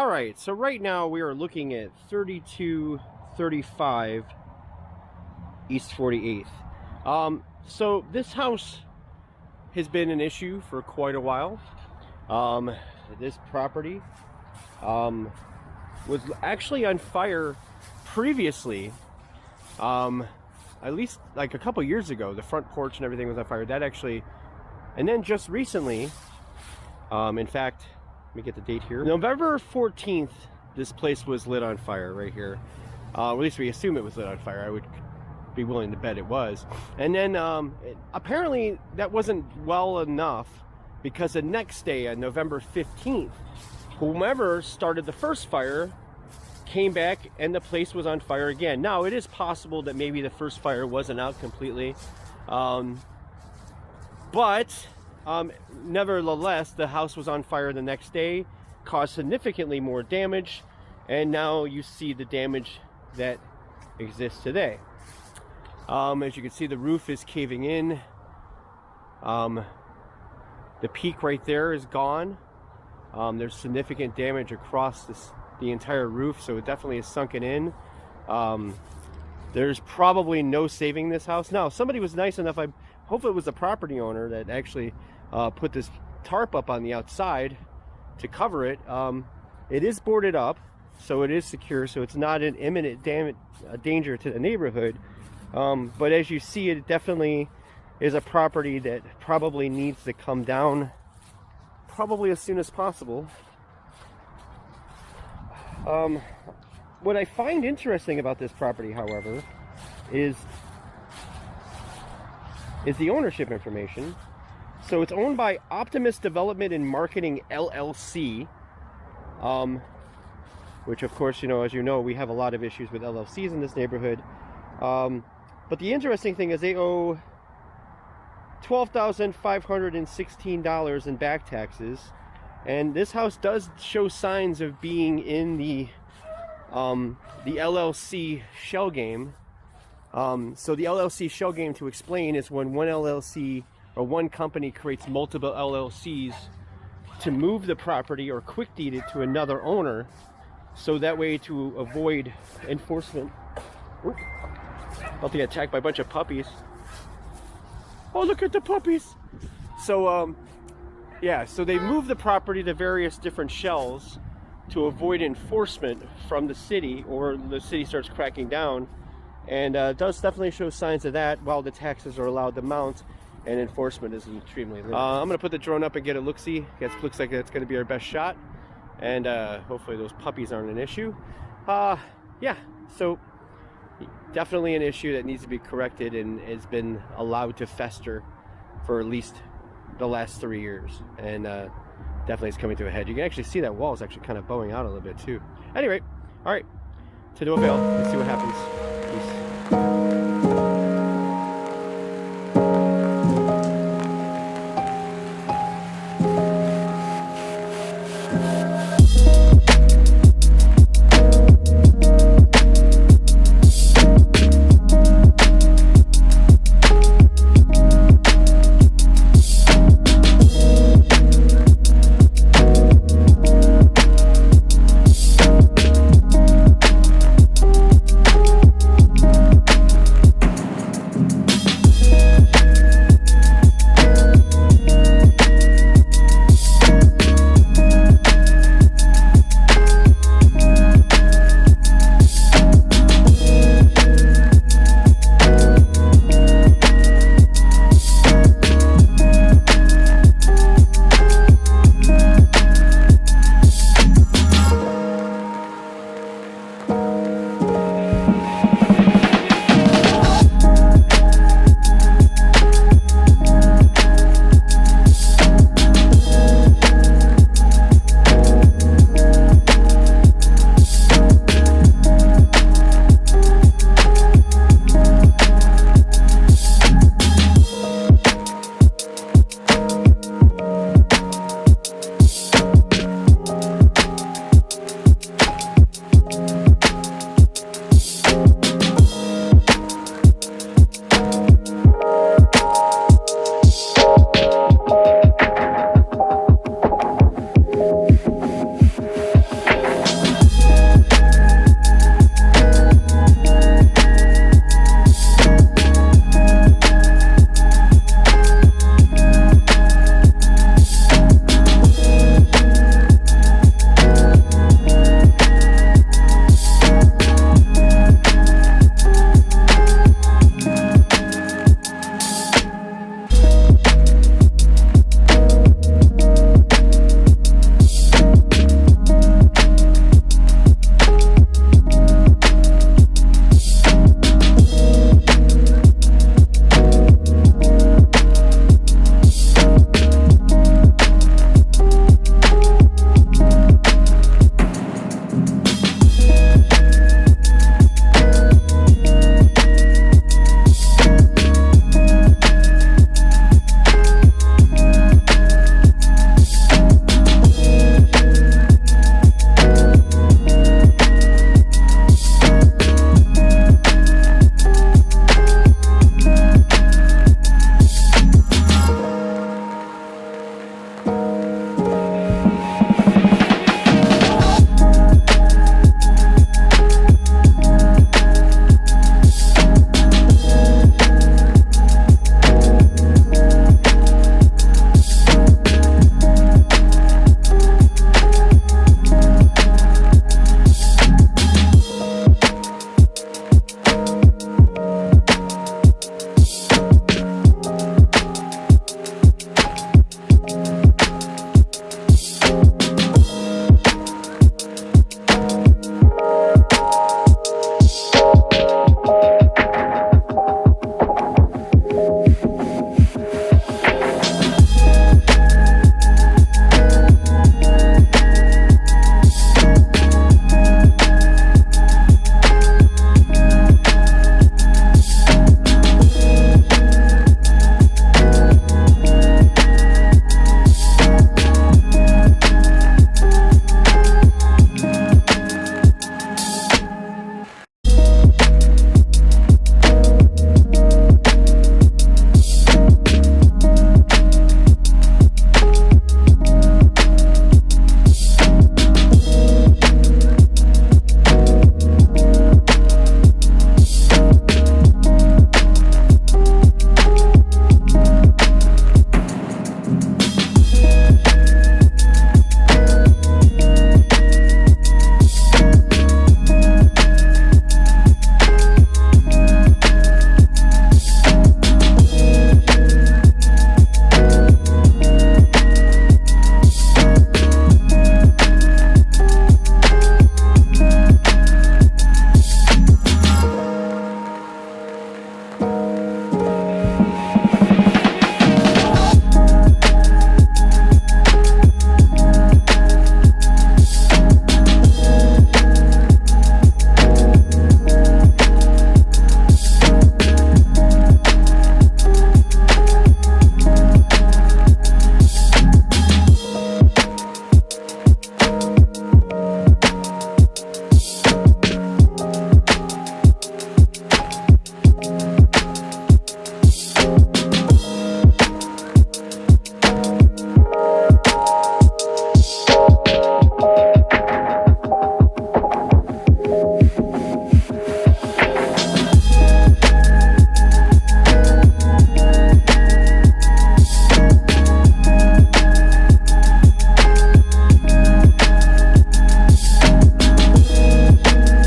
All right, so right now we are looking at 3235 East 48th. So this house has been an issue for quite a while. This property was actually on fire previously. At least like a couple years ago, the front porch and everything was on fire. That actually, and then just recently, in fact, let me get the date here. November 14th, this place was lit on fire right here. At least we assume it was lit on fire. I would be willing to bet it was. And then apparently that wasn't well enough, because the next day on November 15th, whomever started the first fire came back and the place was on fire again. Now, it is possible that maybe the first fire wasn't out completely. But nevertheless, the house was on fire the next day, caused significantly more damage, and now you see the damage that exists today. As you can see, the roof is caving in. The peak right there is gone. There's significant damage across the entire roof, so it definitely is sunken in. There's probably no saving this house. Now, somebody was nice enough, I hope it was the property owner, that actually put this tarp up on the outside to cover it. It is boarded up, so it is secure, so it's not an imminent danger to the neighborhood. But as you see, it definitely is a property that probably needs to come down probably as soon as possible. What I find interesting about this property, however, is the ownership information. So it's owned by OPTIMUS Development and Marketing LLC, which of course, as you know, we have a lot of issues with LLCs in this neighborhood. But the interesting thing is they owe $12,516 in back taxes, and this house does show signs of being in the LLC shell game. So the LLC shell game, to explain, is when one LLC or one company creates multiple LLCs to move the property or quick deed it to another owner, so that way to avoid enforcement. Oop. About to get attacked by a bunch of puppies. Oh, look at the puppies! So yeah, so they move the property to various different shells to avoid enforcement from the city, or the city starts cracking down, and it does definitely show signs of that, while the taxes are allowed to mount and enforcement is extremely limited. I'm going to put the drone up and get a look-see. It looks like that's going to be our best shot, and hopefully those puppies aren't an issue. Yeah, so definitely an issue that needs to be corrected and has been allowed to fester for at least the last 3 years, and definitely is coming to a head. You can actually see that wall is actually kind of bowing out a little bit too. Anyway, all right, to no avail. Let's see what happens.